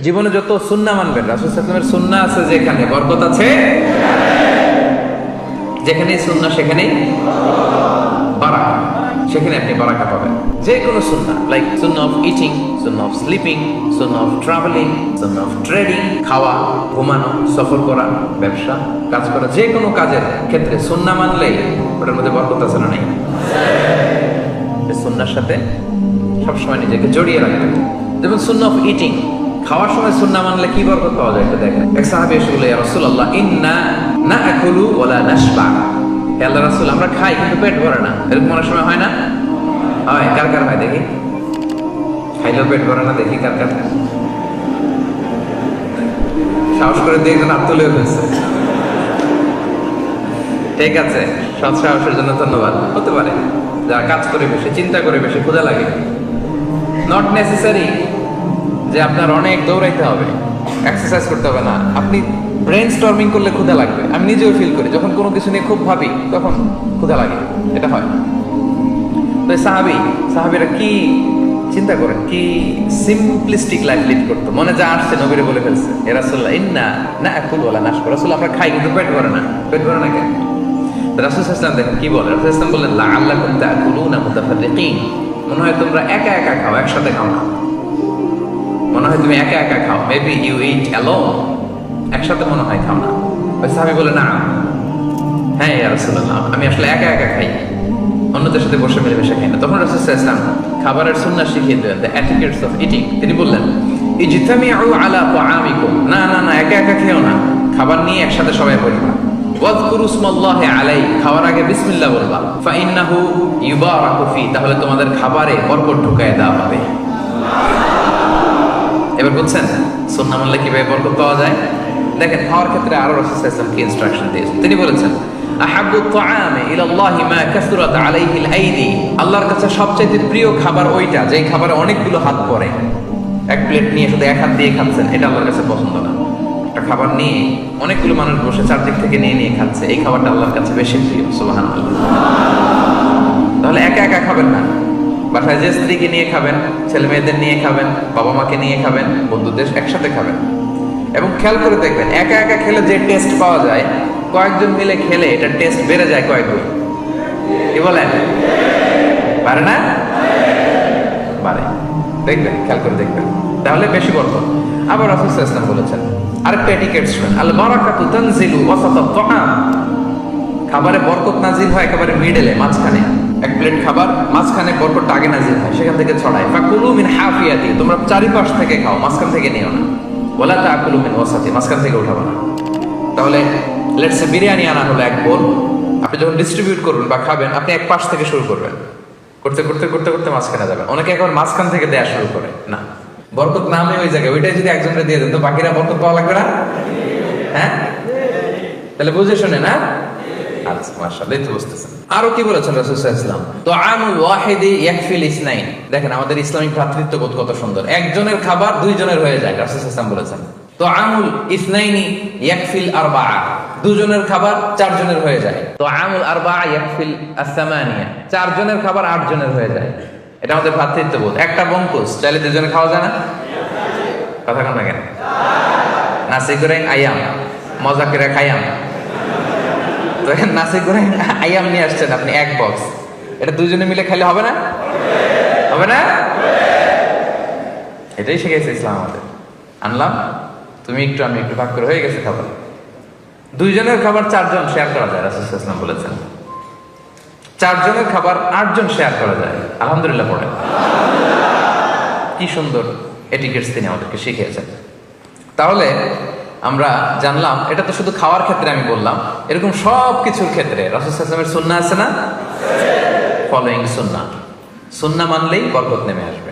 জীবনে যত সুন্নাহ মানবেন, রাসূল সাল্লাল্লাহু আলাইহি ওয়াসাল্লামের সুন্নাহ আছে যেখানে বরকত আছে, যেখানেই সুন্নাহ সেখানেই বারাকা, সেখানে আপনি বারাকা পাবেন। যে কোনো সুন্নাহ, like Sunnah of eating, Sunnah of sleeping, Sunnah of travelling, Sunnah of trading, খাওয়া, ঘুমানো, সফর করা, ব্যবসা, কাজ করা, যে কোনো কাজের ক্ষেত্রে সুন্নাহ মানলেই ওটার মধ্যে বরকত আছে না নাই? সুন্নাহর সাথে সবসময় নিজেকে জড়িয়ে রাখবেন। যেমন সুন্নাহ অফ ইটিং, খাওয়ার সময় সুন্নাহ মানলে কি বরকত পাওয়া যায় একটু দেখেন। এক সাহাবী এসে বলে, ইয়া রাসূলুল্লাহ, ইন্না নাআকুলু ওয়ালা নাশবা। হে আল্লাহর রাসূল, আমরা খাই কিন্তু পেট ভরে না। এরকম অনেক সময় হয় না? হয়। কার কার হয় দেখি? খাইলেও পেট ভরে না, দেখি কার কার। সাহস করে দিয়ে একজন হাত তুলেও ফেলছে। ঠিক আছে, সৎ সাহসের জন্য ধন্যবাদ। হতে পারে যারা কাজ করে বেশি, চিন্তা করে বেশি, ক্ষুধা লাগে। নট নেসেসারি যে আপনার অনেক দৌড়াইতে হবে, এক্সারসাইজ করতে হবে না। আপনি ব্রেন স্টর্মিং করলে ক্ষুধা লাগবে। আমি নিজেও ফিল করি, যখন কোনো কিছু নিয়ে খুব ভাবি তখন ক্ষুধা লাগে, এটা হয়। তো সাহাবীরা কি চিন্তা করেন, কি সিম্পলিস্টিক লাইফ লিড করতো। মনে যা আসছে নবীরে বলে ফেলছে, এ রাসূলুল্লাহ, ইন্না নাআকুলু ওয়ালা নাশবা। রাসূল, আমরা খাই কিন্তু পেট ভরে না। পেট ভরে না কেন? রাসূল সাল্লাল্লাহু আলাইহি ওয়াসাল্লাম দেখেন কি বলে। রাসূল সাল্লাল্লাহু আলাইহি ওয়াসাল্লাম বললেন, লাআল্লাকুম তাআকুলুনা মুতাফাররিকিন। মনে হয় তোমরা একা একা খাও, একসাথে খাও না। মনে হয় তুমি একা একা খাও, মেবি ইউ ইট অ্যালোন, একসাথে মনে হয় খাও না। ওই সাহাবী বলে, না, হ্যাঁ ইয়া রাসূলুল্লাহ, আমি আসলে একা একা খাই, অন্যদের সাথে বসে মিলেমিশে খাই না। তখন রাসূল সাল্লাল্লাহু আলাইহি ওয়াসাল্লাম খাবারের সুন্নাহ শিখিয়ে দিলেন, দ্য এটিকেটস অফ ইটিং। তিনি বললেন, ইজতামিউ আলা তাআমিকুম, না না না, একা একা খেও না, খাবার নিয়ে একসাথে সবাই বসবা। ওয়াযকুরু ইসমাল্লাহি আলাইহি, খাওয়ার আগে বিসমিল্লাহ বলবা। ফাইন্নাহু ইউবারাকু ফি, তাহলে তোমাদের খাবারে বরকত ঢুকায় দেওয়া হবে। এবার বুঝছেন সুন্নাহ মানলে কিভাবে বরকত পাওয়া যায়? দেখেন, খাওয়ার ক্ষেত্রে আরো রাসূল সাল্লাল্লাহু আলাইহি ওয়াসাল্লাম কি ইনস্ট্রাকশন দিয়েছেন। তিনি বলেছেন, আহাব্বু আত-তাআমি ইলাল্লাহি মা কাসুরাত আলাইহিল আইদি। আল্লাহর কাছে সবচেয়ে প্রিয় খাবার ওইটা যেই খাবারে অনেকগুলো হাত পড়ে। এক প্লেট নিয়ে শুধু এক হাত দিয়ে খাচ্ছেন, এটা আল্লাহর কাছে পছন্দ না। একটা খাবার নিয়ে অনেকগুলো মানুষ বসে চারদিক থেকে নিয়ে নিয়ে খাচ্ছে, এই খাবারটা আল্লাহর কাছে বেশি প্রিয়। সুবহানাল্লাহ। তাহলে একা একা খাবেন না, বাসায় যে স্ত্রীকে নিয়ে খাবেন, ছেলে মেয়েদের নিয়ে খাবেন, বাবা মাকে নিয়ে খাবেন, বন্ধুদের একসাথে খাবেন। এবং খেয়াল করে দেখবেন, একা একা খেলে যে টেস্ট পাওয়া যায়, কয়েকজন মিলে খেলে এটার টেস্ট বেড়ে যায় কয়েক গুণ। কি বলেন? পারে না? পারে। দেখবেন, খেয়াল করে দেখবেন, তাহলে বেশি বরকত। আবার রাসূল সাল্লাল্লাহু আলাইহি ওয়াসাল্লাম বলেছেন, আরেকটা এটিকেট শুনেন, আল বারাকাতু তানজিলু ওয়াসাতাত তাআম। খাবারে বরকত নাজিল হয় একেবারে মিডলে, মাঝখানে। এক প্লেট খাবার, মাঝখানে বরকতটা আগে নাজিল হয়, সেখান থেকে ছড়ায়। ফাকুলু মিন হাফিয়াতি, তোমরা চারিপাশ থেকে খাও, মাঝখান থেকে নিও না। ওয়ালা তাকুলু মিন ওয়াসাতি, মাঝখান থেকে উঠাবো না। তাহলে লেটস সে বিরিয়ানি আনা হলো এক বোল, আপনি যখন ডিস্ট্রিবিউট করবেন বা খাবেন, আপনি এক পাশ থেকে শুরু করবেন, করতে করতে করতে করতে মাঝখানে যাবেন। অনেকে একবার মাঝখান থেকে দেয়া শুরু করে, না, বরকত নামে ওই জায়গায়, ওইটাই যদি একজনকে দিয়ে দেন তো বাকিরা বরকত পাওয়া লাগবে না? হ্যাঁ, তাহলে বুঝে শুনে না? আচ্ছা, মাশাআল্লাহ, তো বুঝতেছেন। আরো কি বলেছেন রাসূল সাল্লাল্লাহু আলাইহি ওয়াসাল্লাম, তুআমুল ওয়াহিদি ইয়াকফিল ইসনাইন। দেখেন আমাদের ইসলামিক ভ্রাতৃত্ববোধ কত সুন্দর। একজনের খাবার দুইজনের হয়ে যায়, রাসূল সাল্লাল্লাহু আলাইহি ওয়াসাল্লাম বলেছেন। তুআমুল ইসনাইনি ইয়াকফিল আরবাআ, দুজনের খাবার চারজনের হয়ে যায়। তুআমুল আরবাআ ইয়াকফিল আস-সামানিয়া, চারজনের খাবার আটজনের হয়ে যায়। এটা আমাদের ভ্রাতৃত্ববোধ। একটা বঙ্কুস চাইলে দুজনে খাওয়া যায় না? কথা কন না কেন? নাসি গোরেং আয়াম, মজা করে খাইয়াম। তো নাসি গোরেং আয়াম নিয়ে আসছেন আপনি এক বক্স, এটা দুজনে মিলে খাইলে হবে না? হবে না? এটাই শিখেছে ইসলাম আমাদের। আনলাম, তুমি একটু আমি একটু, ভাগ করে হয়ে গেছে খাবার। দুইজনের খাবার চারজন শেয়ার করা যায়, রাসূল সাল্লাল্লাহু আলাইহি ওয়াসাল্লাম বলেছেন। চারজনের খাবার আটজন শেয়ার করা যায়। আলহামদুলিল্লাহ পড়ে। কি সুন্দর এটিকেটস তিনি আমাদেরকে শিখিয়েছেন। তাহলে আমরা জানলাম, এটা তো শুধু খাওয়ার ক্ষেত্রে আমি বললাম, এরকম সব কিছুর ক্ষেত্রে রাসূল সাল্লাল্লাহু আলাইহি ওয়াসাল্লামের সুন্নাহ আছে না? ফলোইং সুন্নাহ, সুন্নাহ মানলেই বরকত নেমে আসবে।